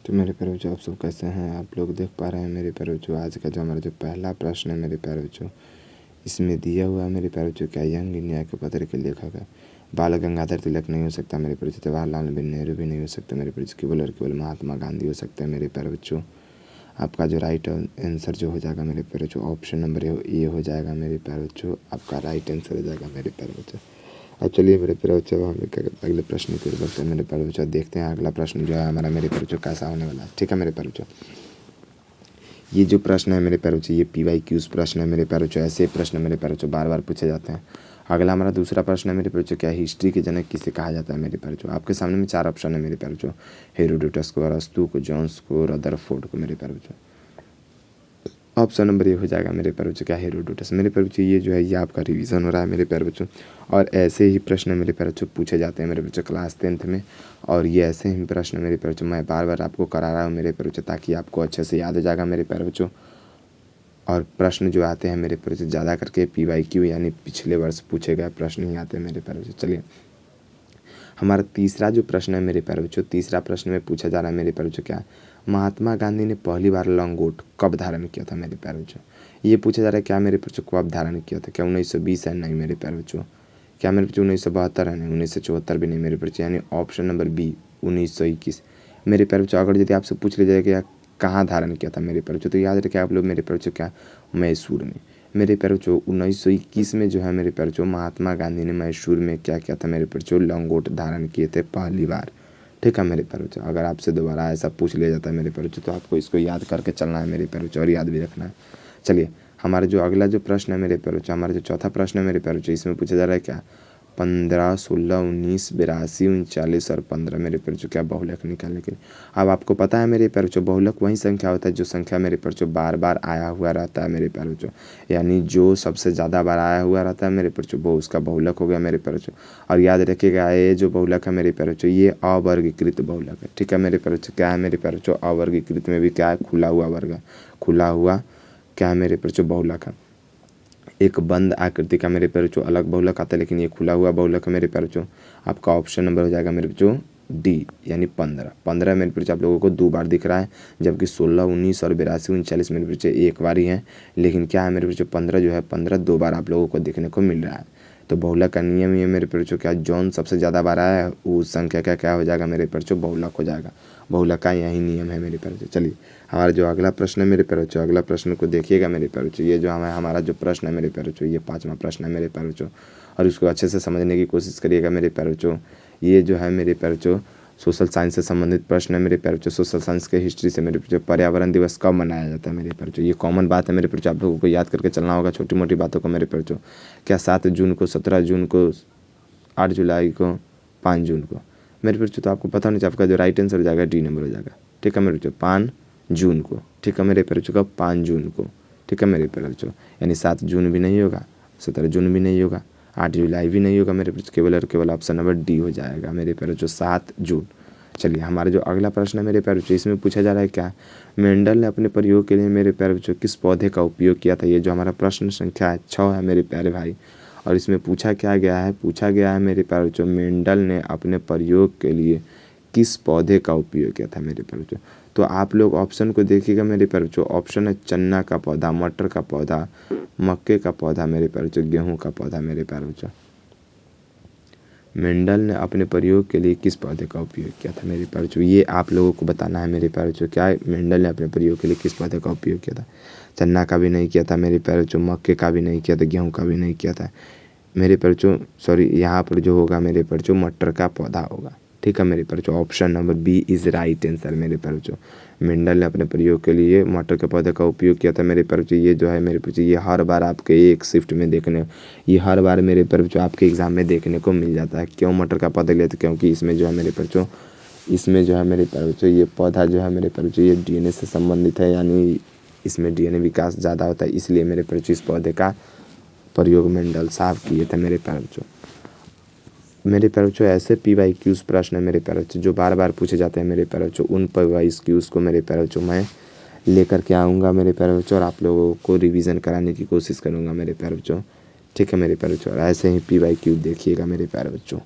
तो मेरे प्यारे बच्चों, आप सब कैसे हैं? आप लोग देख पा रहे हैं मेरे प्यारे बच्चों, आज का जो हमारा जो पहला प्रश्न है मेरे प्यारे बच्चों, इसमें दिया हुआ है मेरे प्यारे बच्चों, क्या यंग इंडिया के पत्र के लेखक है? बाल गंगाधर तिलक नहीं हो सकता मेरे प्यारे बच्चों, जवाहरलाल नेहरू भी नहीं हो सकता मेरे प्यारे बच्चों, केवल और केवल महात्मा गांधी हो सकता है मेरे प्यारे बच्चों। आपका जो राइट आंसर जो हो जाएगा मेरे प्यारे बच्चों, ऑप्शन नंबर ए हो जाएगा मेरे प्यारे बच्चों, आपका राइट आंसर हो जाएगा मेरे प्यारे बच्चों। अब चलिए मेरे प्यारे बच्चों, हम लोग क्या करते हैं, अगले प्रश्न की ओर बढ़ते हैं मेरे प्यारे बच्चों। देखते हैं अगला प्रश्न जो है हमारा मेरे प्यारे बच्चों कैसा होने वाला है। ठीक है मेरे प्यारे बच्चों, ये जो प्रश्न है मेरे प्यारे बच्चों, ये PYQs प्रश्न है मेरे प्यारे बच्चों। ऐसे प्रश्न मेरे प्यारे बच्चों बार बार पूछे जाते हैं। अगला हमारा दूसरा प्रश्न है मेरे प्यारे बच्चों, क्या हिस्ट्री के जनक किसे कहा जाता है मेरे प्यारे बच्चों? आपके सामने में 4 ऑप्शन है मेरे प्यारे बच्चों, हेरोडोटस को, अरस्तु को, जॉन्स को, रदरफोर्ड को मेरे प्यारे बच्चों। ऑप्शन नंबर ए हो जाएगा मेरे प्यारे बच्चों, क्या हेरोडोटस। मेरे प्यारे बच्चों, ये जो है ये आपका रिवीजन हो रहा है मेरे प्यारे बच्चों, और ऐसे ही प्रश्न मेरे प्यारे बच्चों पूछे जाते हैं मेरे बच्चों क्लास 10th में। और ये ऐसे ही प्रश्न मेरे प्यारे बच्चों मैं बार बार आपको करा रहा हूँ मेरे प्यारे बच्चों, ताकि आपको अच्छे से याद हो जाएगा मेरे प्यारे बच्चों। और प्रश्न जो आते हैं मेरे प्यारे बच्चों ज़्यादा करके PYQ यानी पिछले वर्ष पूछे गए प्रश्न ही आते हैं मेरे प्यारे बच्चों। चलिए हमारा तीसरा जो प्रश्न है मेरे प्यारे बच्चों, तीसरा प्रश्न में पूछा जा रहा है मेरे प्यारे बच्चों, क्या महात्मा गांधी ने पहली बार लंगोट कब धारण किया था मेरे प्यारे बच्चों? ये पूछा जा रहा है क्या मेरे बच्चों, कब धारण किया था? क्या 1920 है? नहीं मेरे प्यारे बच्चों। क्या मेरे बच्चों 1972 है? नहीं। 1974 भी नहीं मेरे बच्चों, यानी ऑप्शन नंबर बी 1921 मेरे प्यारे बच्चों। अगर यदि आपसे पूछ लिया जाए कि कहाँ धारण किया था मेरे प्यारे बच्चों, तो याद रखिए आप लोग मेरे प्यारे बच्चों, क्या मैसूर में। मेरे प्यारे बच्चों 1921 में जो है मेरे प्यारे बच्चों, महात्मा गांधी ने मैसूर में क्या किया था मेरे प्यारे बच्चों, लंगोट धारण किए थे पहली बार। ठीक है मेरे प्यारे बच्चों, अगर आपसे दोबारा ऐसा पूछ लिया जाता है मेरे प्यारे बच्चों, तो आपको इसको याद करके चलना है मेरे प्यारे बच्चों, और याद भी रखना है। चलिए हमारा जो अगला जो प्रश्न है मेरे प्यारे बच्चों, हमारा जो चौथा प्रश्न है मेरे प्यारे बच्चों, इसमें पूछा जा रहा है क्या 15, 16, 19, 82, 39 और 15 मेरे प्यारे बच्चों क्या बहुलक निकालने लेकिन अब आपको पता है मेरे प्यारे बच्चों, बहुलक वही संख्या होता है जो संख्या मेरे प्यारे बच्चों बार बार आया हुआ रहता है मेरे प्यारे बच्चों, यानी जो सबसे ज़्यादा बार आया हुआ रहता है मेरे प्यारे बच्चों वो उसका बहुलक हो गया मेरे प्यारे बच्चों। और याद रखिएगा ये जो बहुलक है मेरे प्यारे बच्चों, ये अवर्गीकृत बहुलक है। ठीक है मेरे प्यारे बच्चों, क्या है मेरे प्यारे बच्चों, अवर्गीकृत में भी क्या है, खुला हुआ वर्ग है, खुला हुआ क्या है मेरे प्यारे बच्चों, बहुलक है। एक बंद आकृति का मेरे प्यारे बच्चों अलग बहुलक आता है, लेकिन ये खुला हुआ बहुलक है मेरे प्यारे बच्चों। आपका ऑप्शन नंबर हो जाएगा मेरे बच्चों डी, यानी 15। 15 मेरे बच्चों आप लोगों को 2 बार दिख रहा है, जबकि 16, 19 और 82, 39 मेरे बच्चों एक बार ही है। लेकिन क्या है मेरे बच्चों, 15 जो है 15 2 बार आप लोगों को देखने को मिल रहा है। तो बहुलक का नियम ये मेरे बच्चों, क्या जौन सबसे ज़्यादा बार आया है उस संख्या का क्या हो जाएगा मेरे बच्चों, बहुलक हो जाएगा। बहुलक का यही नियम है मेरे प्यारे बच्चों। चलिए हमारा जो अगला प्रश्न है मेरे प्यारे बच्चों, अगला प्रश्न को देखिएगा मेरे प्यारे बच्चों। ये जो हमारा जो प्रश्न है मेरे प्यारे बच्चों, ये 5वां प्रश्न है मेरे प्यारे बच्चों, और इसको अच्छे से समझने की कोशिश करिएगा मेरे प्यारे बच्चों। ये जो है मेरे प्यारे बच्चों सोशल साइंस से संबंधित प्रश्न है मेरे प्यारे बच्चों। सोशल साइंस के हिस्ट्री से मेरे बच्चों, पर्यावरण दिवस कब मनाया जाता है मेरे प्यारे बच्चों? ये कॉमन बात है मेरे प्यारे बच्चों, आप लोगों को याद करके चलना होगा छोटी मोटी बातों को मेरे प्यारे बच्चों। क्या 7 जून को, 17 जून को, 8 जुलाई को, 5 जून को मेरे प्यारे बच्चों? तो आपको पता नहीं, आपका जो राइट आंसर हो जाएगा डी नंबर हो जाएगा। ठीक है मेरे बच्चों, 5 जून को। ठीक है मेरे प्यारे बच्चों, का 5 जून को। ठीक है मेरे प्यारे बच्चों, यानी 7 जून भी नहीं होगा, 17 जून भी नहीं होगा, 8 जुलाई भी नहीं होगा मेरे बच्चों, केवल और केवल ऑप्शन नंबर डी हो जाएगा मेरे प्यारे बच्चों, 7 जून। चलिए हमारा जो अगला प्रश्न है मेरे प्यारे बच्चों, इसमें पूछा जा रहा है क्या मेंडल ने अपने प्रयोग के लिए मेरे प्यारे बच्चों किस पौधे का उपयोग किया था? ये जो हमारा प्रश्न संख्या 6 है मेरे प्यारे भाई, और इसमें पूछा क्या गया है, पूछा गया है मेरे प्यारे बच्चों, मेंडल ने अपने प्रयोग के लिए किस पौधे का उपयोग किया था मेरे प्यारे बच्चों? तो आप लोग ऑप्शन को देखिएगा मेरे प्यारे बच्चों। ऑप्शन है चन्ना का पौधा, मटर का पौधा, मक्के का पौधा मेरे प्यारे बच्चों, गेहूँ का पौधा मेरे प्यारे बच्चों। मेंडल ने अपने प्रयोग के लिए किस पौधे का उपयोग किया था मेरे प्यारे बच्चों? ये आप लोगों को बताना है मेरे प्यारे बच्चों, क्या मेंडल ने अपने प्रयोग के लिए किस पौधे का उपयोग किया था? चन्ना का भी नहीं किया था मेरे प्यारे बच्चों, मक्के का भी नहीं किया था, गेहूँ का भी नहीं किया था मेरे प्यारे बच्चों। सॉरी, यहाँ पर जो होगा मेरे प्यारे बच्चों, मटर का पौधा होगा। ठीक है मेरे प्यारे बच्चों, option number B is right answer मेरे प्यारे बच्चों। मेंडल ने अपने प्रयोग के लिए मटर के पौधे का उपयोग किया था मेरे प्यारे बच्चों। ये जो है मेरे बच्चों, ये हर बार आपके एक शिफ्ट में देखने, ये हर बार मेरे प्यारे बच्चों आपके एग्जाम में देखने को मिल जाता है। क्यों मटर का पौधा लिया था? क्योंकि इसमें जो है मेरे प्यारे बच्चों, इसमें जो है मेरे प्यारे बच्चों, ये पौधा जो है मेरे प्यारे बच्चों, ये DNA से संबंधित है, यानी इसमें DNA विकास ज़्यादा होता है, इसलिए मेरे प्यारे बच्चों इस पौधे का प्रयोग मेंडल साहब किए थे मेरे प्यारे बच्चों। मेरे प्यारे बच्चों ऐसे PYQs प्रश्न है मेरे प्यारे बच्चों जो बार बार पूछे जाते हैं मेरे प्यारे बच्चों, उन PYQs को मेरे प्यारे बच्चों मैं लेकर के आऊँगा मेरे प्यारे बच्चों, और आप लोगों को रिवीजन कराने की कोशिश करूँगा मेरे प्यारे बच्चों। ठीक है मेरे प्यारे बच्चों, और ऐसे ही PYQ देखिएगा मेरे प्यारे बच्चों।